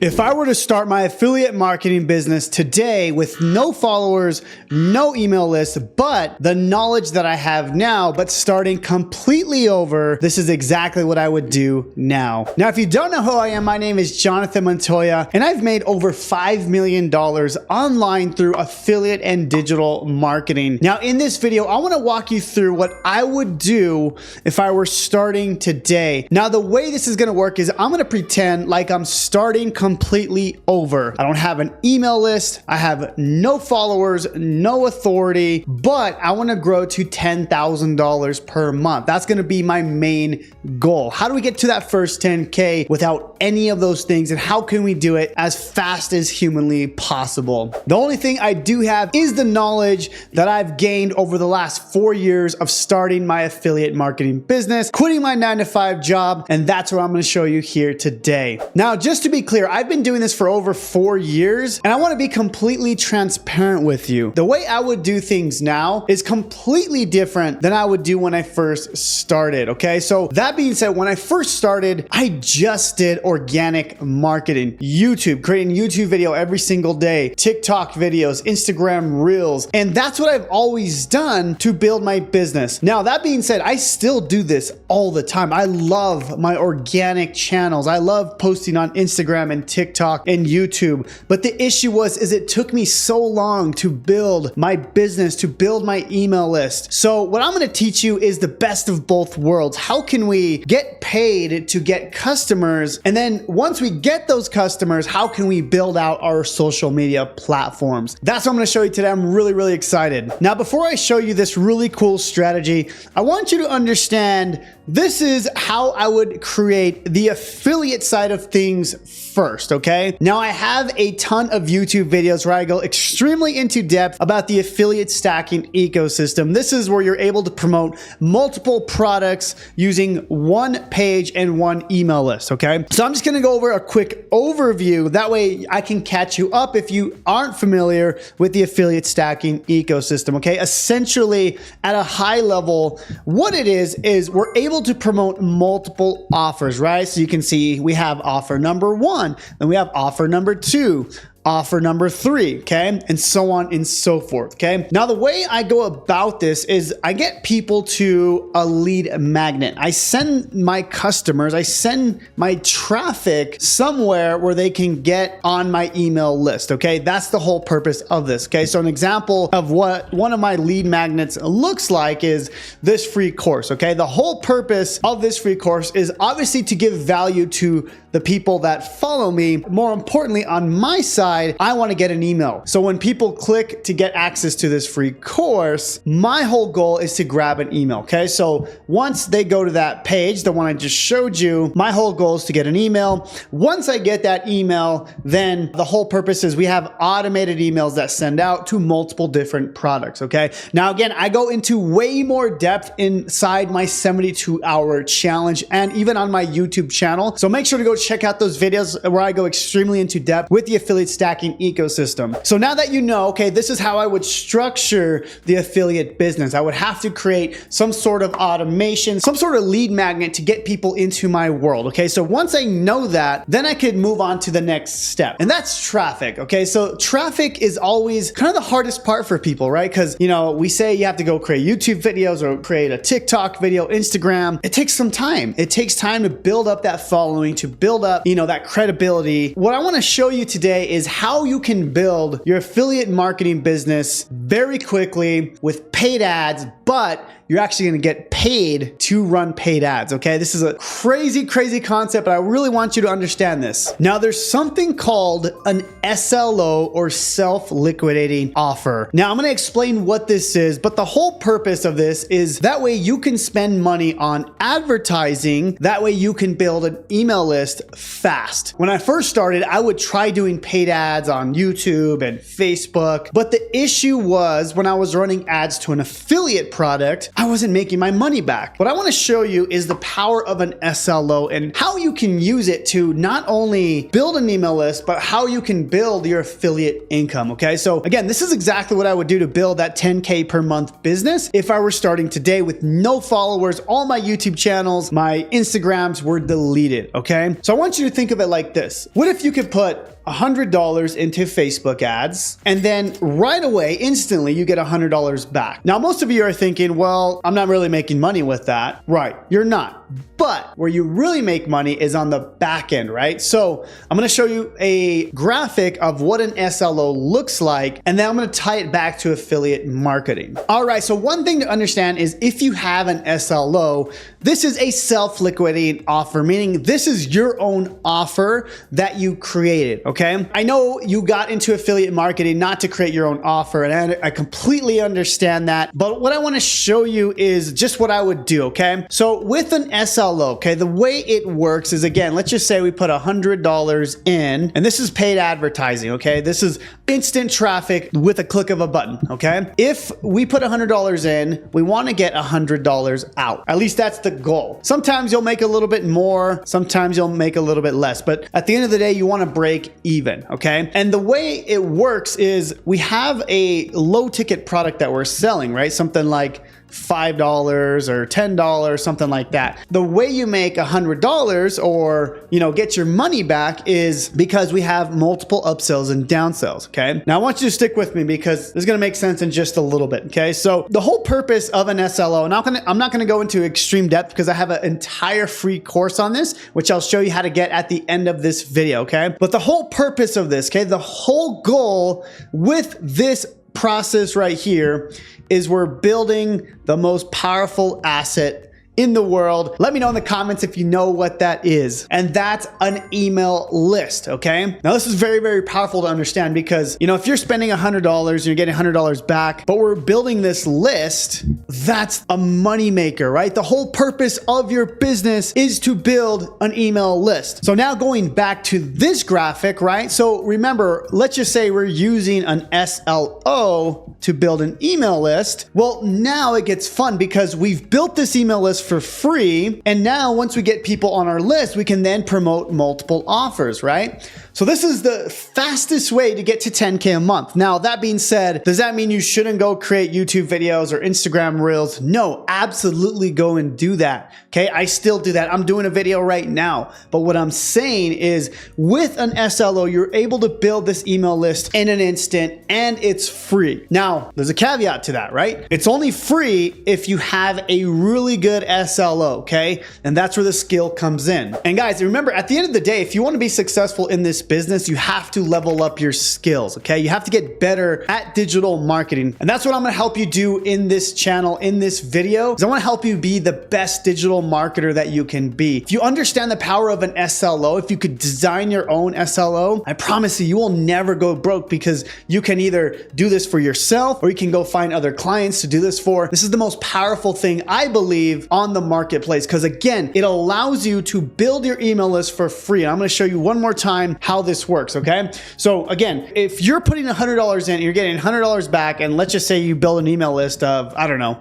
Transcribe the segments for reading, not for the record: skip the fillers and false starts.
If I were to start my affiliate marketing business today with no followers, no email list, but the knowledge that I have now, but starting completely over, this is exactly what I would do now. Now, if you don't know who I am, my name is Jonathan Montoya, and I've made over $5 million online through affiliate and digital marketing. Now, in this video, I want to walk you through what I would do if I were starting today. Now, the way this is going to work is I'm going to pretend like I'm starting completely over. I don't have an email list. I have no followers, no authority, but I want to grow to $10,000 per month. That's going to be my main goal. How do we get to that first 10K without any of those things? And how can we do it as fast as humanly possible? The only thing I do have is the knowledge that I've gained over the last 4 years of starting my affiliate marketing business, quitting my 9-to-5 job, and that's what I'm going to show you here today. Now, just to be clear, I've been doing this for over 4 years, and I want to be completely transparent with you. The way I would do things now is completely different than I would do when I first started, okay? So that being said, when I first started, I just did organic marketing, YouTube, creating YouTube video every single day, TikTok videos, Instagram Reels, and that's what I've always done to build my business. Now, that being said, I still do this all the time. I love my organic channels. I love posting on Instagram and TikTok and YouTube. But the issue is it took me so long to build my business, to build my email list. So what I'm going to teach you is the best of both worlds. How can we get paid to get customers? And then once we get those customers, how can we build out our social media platforms? That's what I'm going to show you today. I'm really excited. Now, before I show you this really cool strategy, I want you to understand this is how I would create the affiliate side of things first, okay? Now, I have a ton of YouTube videos where I go extremely into depth about the affiliate stacking ecosystem. This is where you're able to promote multiple products using one page and one email list, okay? So I'm just gonna go over a quick overview. That way I can catch you up if you aren't familiar with the affiliate stacking ecosystem, okay? Essentially, at a high level, what it is we're able to promote multiple offers, right? So you can see we have offer number 1, then we have offer number 2, offer number 3, okay? And so on and so forth, okay? Now, the way I go about this is I get people to a lead magnet. I send my customers, I send my traffic somewhere where they can get on my email list, okay? That's the whole purpose of this, okay? So an example of what one of my lead magnets looks like is this free course, okay? The whole purpose of this free course is obviously to give value to the people that follow me. More importantly, on my side, I want to get an email. So when people click to get access to this free course, my whole goal is to grab an email, okay? So once they go to that page, the one I just showed you, my whole goal is to get an email. Once I get that email, then the whole purpose is we have automated emails that send out to multiple different products, okay? Now, again, I go into way more depth inside my 72-hour challenge and even on my YouTube channel. So make sure to go check out those videos where I go extremely into depth with the affiliate stacking ecosystem. So now that you know, okay, this is how I would structure the affiliate business. I would have to create some sort of automation, some sort of lead magnet to get people into my world, okay? So once I know that, then I could move on to the next step, and that's traffic, okay? So traffic is always kind of the hardest part for people, right? Because, you know, we say you have to go create YouTube videos or create a TikTok video, Instagram. It takes some time. It takes time to build up that following, to build up, you know, that credibility. What I want to show you today is how you can build your affiliate marketing business very quickly with paid ads, but you're actually going to get paid to run paid ads, okay? This is a crazy concept, but I really want you to understand this. Now, there's something called an SLO or self-liquidating offer. Now, I'm going to explain what this is, but the whole purpose of this is that way you can spend money on advertising. That way you can build an email list fast. When I first started, I would try doing paid ads on YouTube and Facebook, but the issue was when I was running ads to an affiliate product, I wasn't making my money back. What I want to show you is the power of an SLO and how you can use it to not only build an email list, but how you can build your affiliate income, okay? So again, this is exactly what I would do to build that 10K per month business if I were starting today with no followers. All my YouTube channels, my Instagrams were deleted, okay? So I want you to think of it like this. What if you could put $100 into Facebook ads, and then right away, instantly, you get $100 back? Now, most of you are thinking, well, I'm not really making money with that. Right, you're not. But where you really make money is on the back end, right? So I'm gonna show you a graphic of what an SLO looks like, and then I'm gonna tie it back to affiliate marketing. All right, so one thing to understand is if you have an SLO, this is a self-liquidating offer, meaning this is your own offer that you created, okay? I know you got into affiliate marketing not to create your own offer, and I completely understand that, but what I wanna show you is just what I would do, okay? So with an SLO, okay, the way it works is, again, let's just say we put $100 in, and this is paid advertising, okay? This is instant traffic with a click of a button, okay? If we put $100 in, we wanna get $100 out. At least that's the goal. Sometimes you'll make a little bit more, sometimes you'll make a little bit less, but at the end of the day, you wanna break even, okay? And the way it works is we have a low ticket product that we're selling, right? Something like $5 or $10, something like that. The way you make $100 or, get your money back is because we have multiple upsells and downsells, okay? Now I want you to stick with me because this is gonna make sense in just a little bit, okay? So the whole purpose of an SLO, and I'm not gonna go into extreme depth because I have an entire free course on this, which I'll show you how to get at the end of this video, okay? But the whole purpose of this, okay, the whole goal with this process right here is we're building the most powerful asset in the world. Let me know in the comments if you know what that is. And that's an email list, okay? Now this is very, very powerful to understand because, if you're spending $100 and you're getting $100 back, but we're building this list, that's a money maker, right? The whole purpose of your business is to build an email list. So now going back to this graphic, right? So remember, let's just say we're using an SLO to build an email list. Well, now it gets fun because we've built this email list for free. And now once we get people on our list, we can then promote multiple offers, right? So this is the fastest way to get to 10K a month. Now, that being said, does that mean you shouldn't go create YouTube videos or Instagram reels? No, absolutely go and do that. Okay, I still do that. I'm doing a video right now. But what I'm saying is with an SLO, you're able to build this email list in an instant and it's free. Now, there's a caveat to that, right? It's only free if you have a really good SLO, okay? And that's where the skill comes in. And guys, remember, at the end of the day, if you want to be successful in this business, you have to level up your skills, okay? You have to get better at digital marketing. And that's what I'm gonna help you do in this channel, in this video, is I wanna help you be the best digital marketer that you can be. If you understand the power of an SLO, if you could design your own SLO, I promise you will never go broke because you can either do this for yourself or you can go find other clients to do this for. This is the most powerful thing, I believe, on the marketplace because, again, it allows you to build your email list for free. And I'm going to show you one more time how this works, okay? So again, if you're putting $100 in, you're getting $100 back, and let's just say you build an email list of,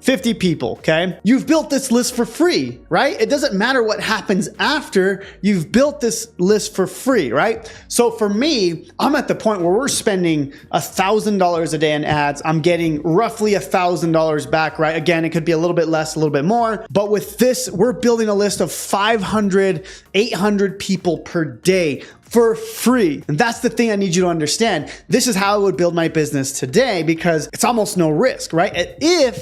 50 people, okay? You've built this list for free, right? It doesn't matter what happens after, you've built this list for free, right? So for me, I'm at the point where we're spending $1,000 a day in ads. I'm getting roughly $1,000 back, right? Again, it could be a little bit less, a little bit more, but with this, we're building a list of 500, 800 people per day for free. And that's the thing I need you to understand. This is how I would build my business today because it's almost no risk, right?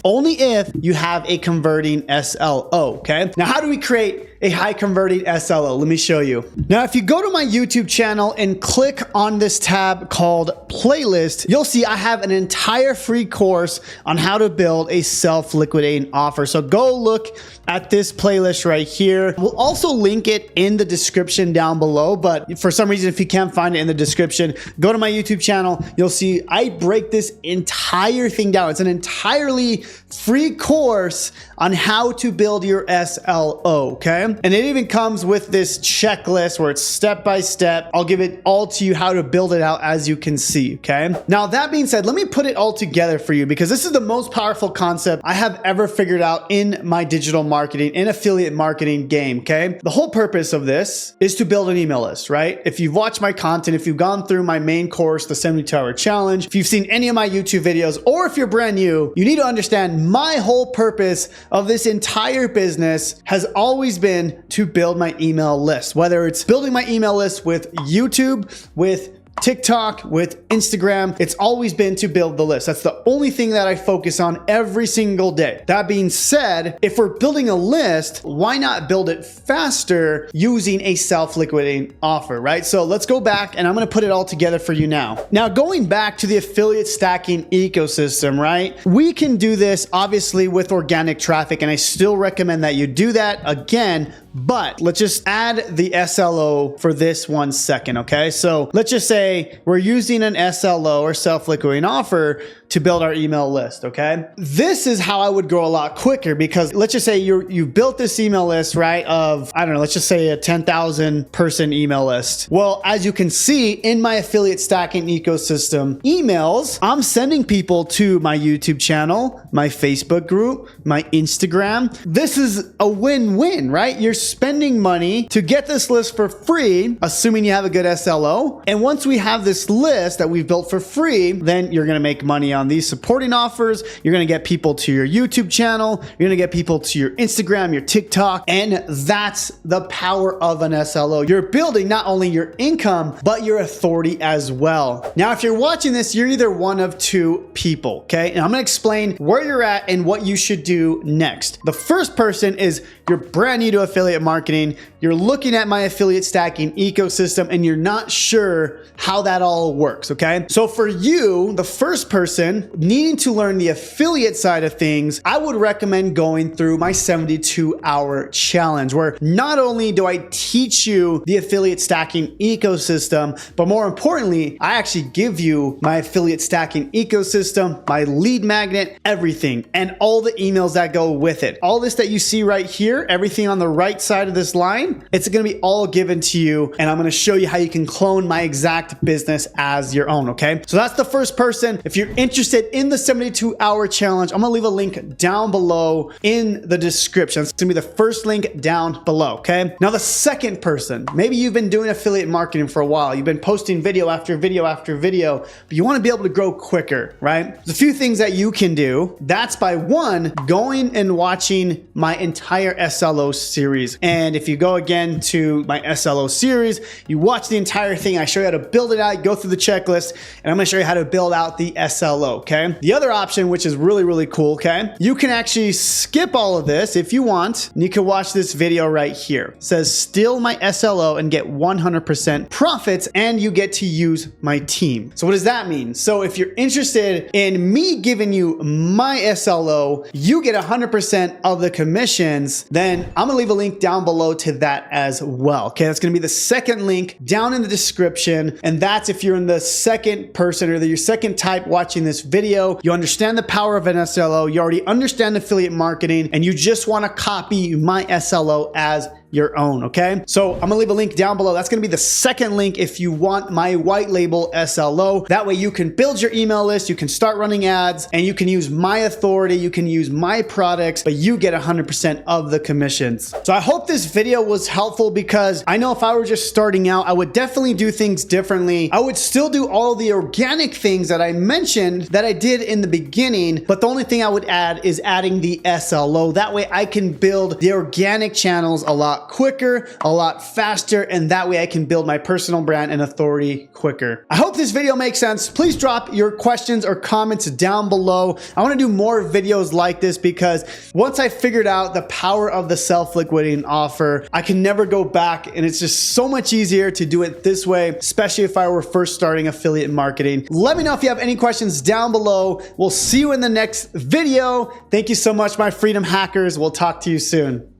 Only if you have a converting SLO, okay? Now, how do we create a high converting SLO? Let me show you. Now, if you go to my YouTube channel and click on this tab called playlist, you'll see I have an entire free course on how to build a self-liquidating offer. So go look at this playlist right here. We'll also link it in the description down below, but for some reason, if you can't find it in the description, go to my YouTube channel. You'll see I break this entire thing down. It's an entirely free course on how to build your SLO, okay? And it even comes with this checklist where it's step by step. I'll give it all to you how to build it out, as you can see, okay? Now, that being said, let me put it all together for you, because this is the most powerful concept I have ever figured out in my digital marketing and affiliate marketing game, okay? The whole purpose of this is to build an email list, right? If you've watched my content, if you've gone through my main course, the 72-hour challenge, if you've seen any of my YouTube videos, or if you're brand new, you need to understand my whole purpose of this entire business has always been to build my email list. Whether it's building my email list with YouTube, with TikTok, with Instagram, it's always been to build the list. That's the only thing that I focus on every single day. That being said, if we're building a list, why not build it faster using a self-liquidating offer, right? So let's go back, and I'm gonna put it all together for you now. Now, going back to the affiliate stacking ecosystem, right? We can do this obviously with organic traffic, and I still recommend that you do that again, but let's just add the SLO for this 1 second, okay? So let's just say we're using an SLO or self-liquidating offer to build our email list, okay? This is how I would grow a lot quicker, because let's just say you built this email list, right, of, I don't know, let's just say a 10,000 person email list. Well, as you can see in my affiliate stacking ecosystem emails, I'm sending people to my YouTube channel, my Facebook group, my Instagram. This is a win-win, right? You're spending money to get this list for free, assuming you have a good SLO. And once we have this list that we've built for free, then you're gonna make money on these supporting offers. You're gonna get people to your YouTube channel. You're gonna get people to your Instagram, your TikTok, and that's the power of an SLO. You're building not only your income, but your authority as well. Now, if you're watching this, you're either one of two people, okay? And I'm gonna explain where you're at and what you should do next. The first person is you're brand new to affiliate marketing. You're looking at my affiliate stacking ecosystem and you're not sure how that all works, okay? So for you, the first person needing to learn the affiliate side of things, I would recommend going through my 72-hour challenge, where not only do I teach you the affiliate stacking ecosystem, but more importantly, I actually give you my affiliate stacking ecosystem, my lead magnet, everything, and all the emails that go with it. All this that you see right here, everything on the right side of this line, it's gonna be all given to you, and I'm gonna show you how you can clone my exact business as your own, okay? So that's the first person. If you're interested in the 72-hour challenge, I'm gonna leave a link down below in the description. It's gonna be the first link down below, okay? Now the second person, maybe you've been doing affiliate marketing for a while. You've been posting video after video after video, but you wanna be able to grow quicker, right? There's a few things that you can do. That's by one, going and watching my entire SLO series. And if you go again to my SLO series, you watch the entire thing. I show you how to build it out, go through the checklist, and I'm gonna show you how to build out the SLO, okay? The other option, which is really, really cool, okay? You can actually skip all of this if you want, and you can watch this video right here. It says, steal my SLO and get 100% profits, and you get to use my team. So what does that mean? So if you're interested in me giving you my SLO, you get 100% of the commissions, then I'm gonna leave a link down below to that as well, okay? That's gonna be the second link down in the description, and that's if you're in the second person or your second type watching this video. You understand the power of an SLO, you already understand affiliate marketing, and you just wanna copy my SLO as your own, okay? So I'm gonna leave a link down below. That's gonna be the second link if you want my white label SLO. That way you can build your email list, you can start running ads, and you can use my authority, you can use my products, but you get 100% of the commissions. So I hope this video was helpful, because I know if I were just starting out, I would definitely do things differently. I would still do all the organic things that I mentioned that I did in the beginning, but the only thing I would add is adding the SLO. That way I can build the organic channels a lot quicker, a lot faster, and that way I can build my personal brand and authority quicker. I hope this video makes sense. Please drop your questions or comments down below. I want to do more videos like this, because once I figured out the power of the self-liquidating offer, I can never go back, and it's just so much easier to do it this way, especially if I were first starting affiliate marketing. Let me know if you have any questions down below. We'll see you in the next video. Thank you so much, my freedom hackers. We'll talk to you soon.